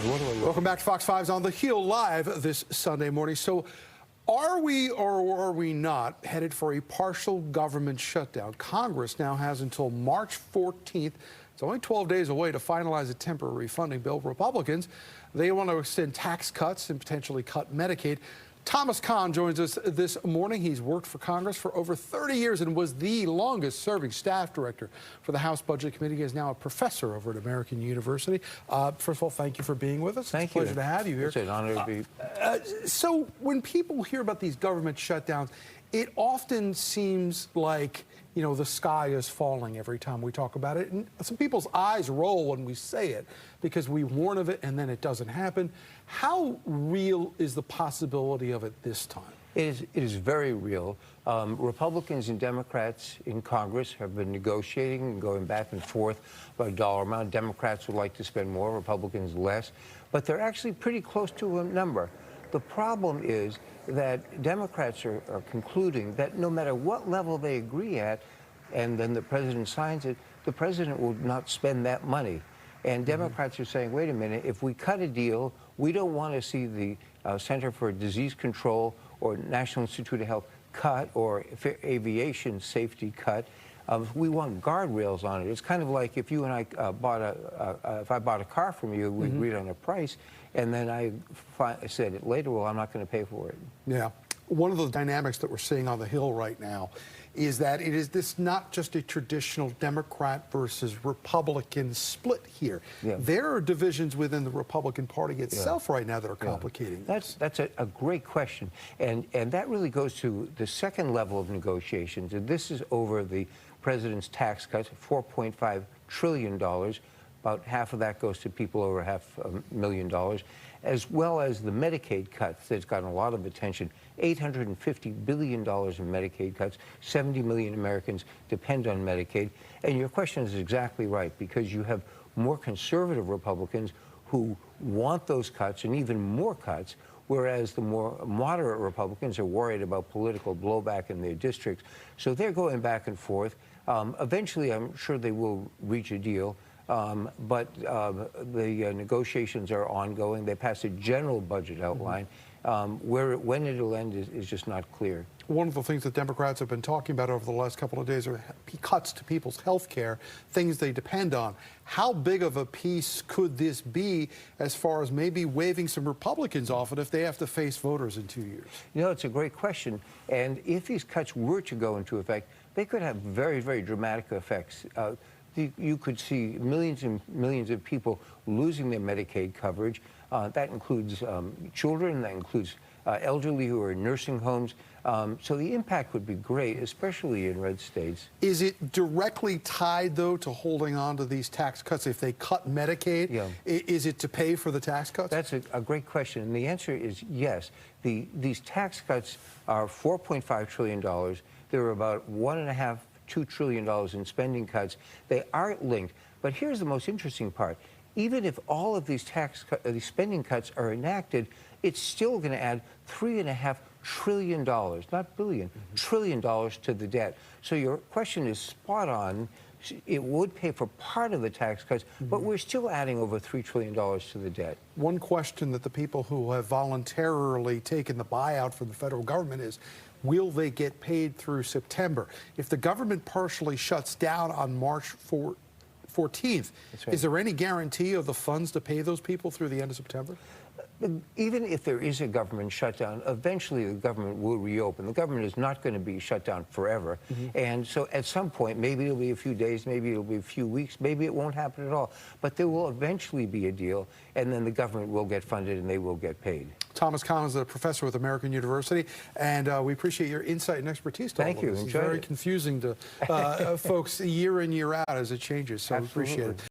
Welcome back to Fox 5's On the Hill live this Sunday morning. So are we or are we not headed for a partial government shutdown? Congress now has until March 14th. It's only 12 days away to finalize a temporary funding bill. Republicans, they want to extend tax cuts and potentially cut Medicaid. Thomas Kahn joins us this morning. He's worked for Congress for over 30 years and was the longest-serving staff director for the House Budget Committee. He is now a professor over at American University. First of all, thank you for being with us. Thank you. It's a pleasure to have you here. It's an honor to be. So when people hear about these government shutdowns, it often seems like, you know, the sky is falling every time we talk about it. And some people's eyes roll when we say it because we warn of it and then it doesn't happen. How real is the possibility of it this time? It is very real. Republicans and Democrats in Congress have been negotiating and going back and forth about a dollar amount. Democrats would like to spend more, Republicans less. But they're actually pretty close to a number. The problem is that Democrats are concluding that no matter what level they agree at, and then the president signs it, the president will not spend that money. And Democrats are saying, wait a minute, if we cut a deal, we don't want to see the Center for Disease Control or National Institute of Health cut or aviation safety cut. We want guardrails on it. It's kind of like if you and I if I bought a car from you, we agreed on a price, and then I said later, well, I'm not going to pay for it. Yeah. One of the dynamics that we're seeing on the Hill right now is that it is not just a traditional Democrat versus Republican split here. Yeah. There are divisions within the Republican Party itself right now that are complicating this. That's a great question. And that really goes to the second level of negotiations. And this is over the president's tax cuts, $4.5 trillion. About half of that goes to people over $500,000, as well as the Medicaid cuts that's gotten a lot of attention. $850 billion in Medicaid cuts. 70 million Americans depend on Medicaid. And your question is exactly right, because you have more conservative Republicans who want those cuts and even more cuts, whereas the more moderate Republicans are worried about political blowback in their districts. So they're going back and forth. Eventually, I'm sure they will reach a deal. But the negotiations are ongoing. They passed a general budget outline. When it'll end is just not clear. One of the things that Democrats have been talking about over the last couple of days are cuts to people's health care, things they depend on. How big of a piece could this be as far as maybe waving some Republicans off it if they have to face voters in 2 years? You know, it's a great question. And if these cuts were to go into effect, they could have very, very dramatic effects. You could see millions and millions of people losing their Medicaid coverage. That includes children, that includes elderly who are in nursing homes. So the impact would be great, especially in red states. Is it directly tied, though, to holding on to these tax cuts? If they cut Medicaid, is it to pay for the tax cuts? That's a great question, and the answer is yes. These tax cuts are $4.5 trillion. They're about $2 trillion in spending cuts. They aren't linked. But here's the most interesting part. Even if all of these these spending cuts are enacted, it's still going to add $3.5 trillion, not billion, trillion dollars to the debt. So your question is spot on. It would pay for part of the tax cuts, but we're still adding over $3 trillion to the debt. One question that the people who have voluntarily taken the buyout from the federal government is, will they get paid through September? If the government partially shuts down on March 14th, is there any guarantee of the funds to pay those people through the end of September? Even if there is a government shutdown, eventually the government will reopen. The government is not going to be shut down forever. And so at some point, maybe it'll be a few days, maybe it'll be a few weeks, maybe it won't happen at all. But there will eventually be a deal, and then the government will get funded and they will get paid. Thomas Kahn is a professor with American University, and we appreciate your insight and expertise to all of this. It's very confusing to folks year in, year out as it changes, so we appreciate it.